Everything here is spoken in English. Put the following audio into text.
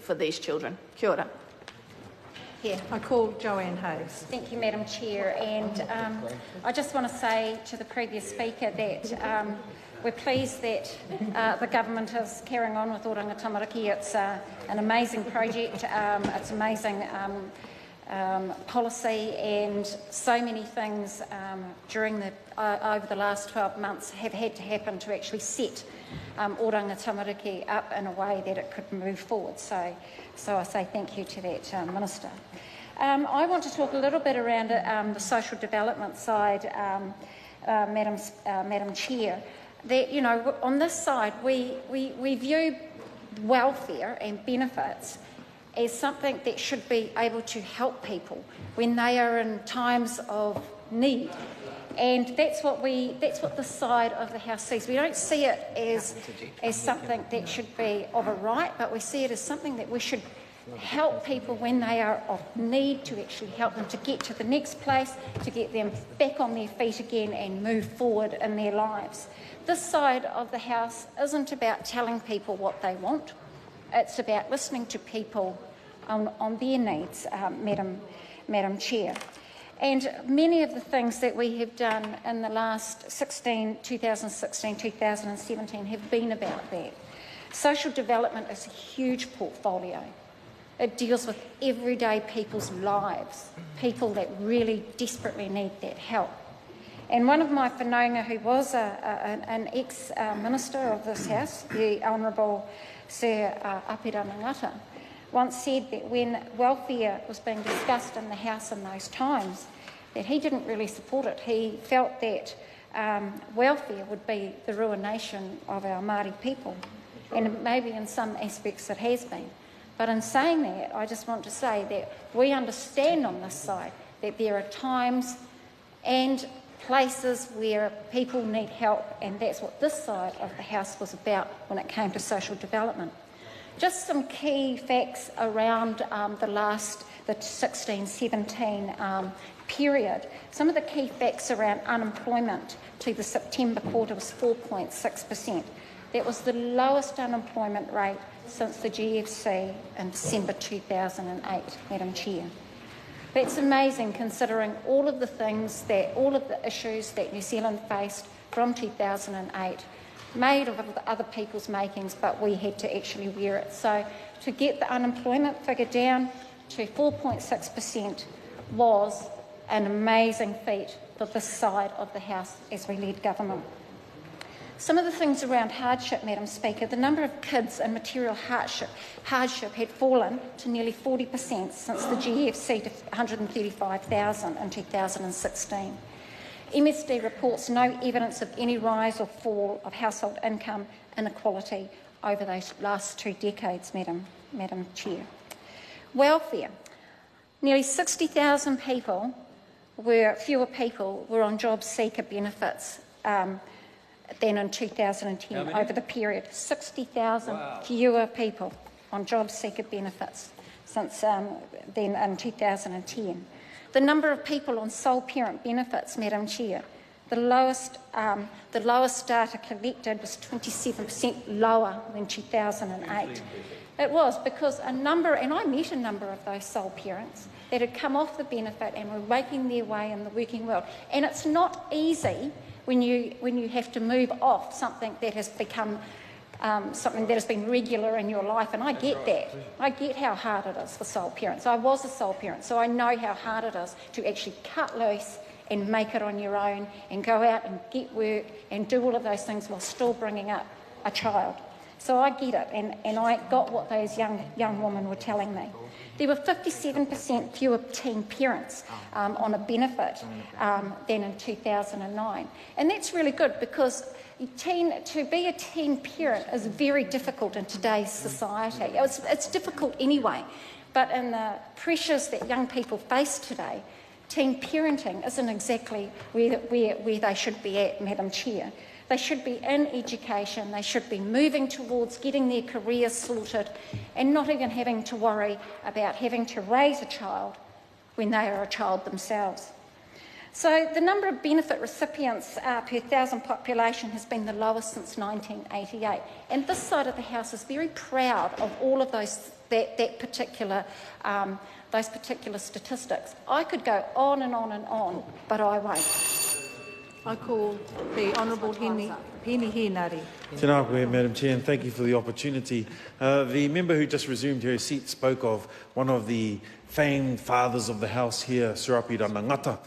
for these children. Kia ora. Yeah, I call Joanne Hayes. Thank you, Madam Chair. And I just want to say to the previous speaker that we're pleased that the government is carrying on with Oranga Tamariki. It's an amazing project. It's amazing policy, and so many things during over the last 12 months have had to happen to actually set Oranga Tamariki up in a way that it could move forward. So I say thank you to that Minister. I want to talk a little bit around the social development side, Madam Chair. That, you know, on this side we view welfare and benefits as something that should be able to help people when they are in times of need. And that's what this side of the House sees. We don't see it as something that should be of a right, but we see it as something that we should help people when they are of need, to actually help them to get to the next place, to get them back on their feet again and move forward in their lives. This side of the House isn't about telling people what they want. It's about listening to people on their needs, Madam Chair. And many of the things that we have done in the last 2016, 2017 have been about that. Social development is a huge portfolio. It deals with everyday people's lives, people that really desperately need that help. And one of my whanaunga, who was an ex-minister of this House, the Honourable Sir Apira Ngata, once said that when welfare was being discussed in the House in those times, that he didn't really support it. He felt that welfare would be the ruination of our Māori people, and maybe in some aspects it has been. But in saying that, I just want to say that we understand on this side that there are times and places where people need help, and that's what this side of the House was about when it came to social development. Just some key facts around the 16-17 period. Some of the key facts around unemployment to the September quarter was 4.6%. That was the lowest unemployment rate since the GFC in December 2008, Madam Chair. That's amazing, considering all of the issues that New Zealand faced from 2008, made of other people's makings, but we had to actually wear it. So to get the unemployment figure down to 4.6% was an amazing feat for this side of the House as we led government. Some of the things around hardship, Madam Speaker, the number of kids in material hardship had fallen to nearly 40% since the GFC to 135,000 in 2016. MSD reports no evidence of any rise or fall of household income inequality over those last 2 decades, Madam Chair. Welfare. Nearly 60,000 fewer people were on job seeker benefits than in 2010 over the period. 60,000 fewer people on job seeker benefits since then in 2010. The number of people on sole parent benefits, Madam Chair, the lowest data collected was 27% lower than 2008. It was because and I met a number of those sole parents that had come off the benefit and were making their way in the working world. And it's not easy when you have to move off something that has become something that has been regular in your life, and I get that. I get how hard it is for sole parents. I was a sole parent, so I know how hard it is to actually cut loose and make it on your own and go out and get work and do all of those things while still bringing up a child. So I get it, and I got what those young women were telling me. There were 57% fewer teen parents on a benefit than in 2009. And that's really good because to be a teen parent is very difficult in today's society. It's difficult anyway, but in the pressures that young people face today, teen parenting isn't exactly where they should be at, Madam Chair. They should be in education, they should be moving towards getting their career sorted and not even having to worry about having to raise a child when they are a child themselves. So the number of benefit recipients per 1,000 population has been the lowest since 1988. And this side of the House is very proud of all of those particular statistics. I could go on and on and on, but I won't. I call the Honourable Hini Hinari. Tēnā koe, Madam Chair, and thank you for the opportunity. The member who just resumed her seat spoke of one of the famed fathers of the House here, Surapi Ranangata.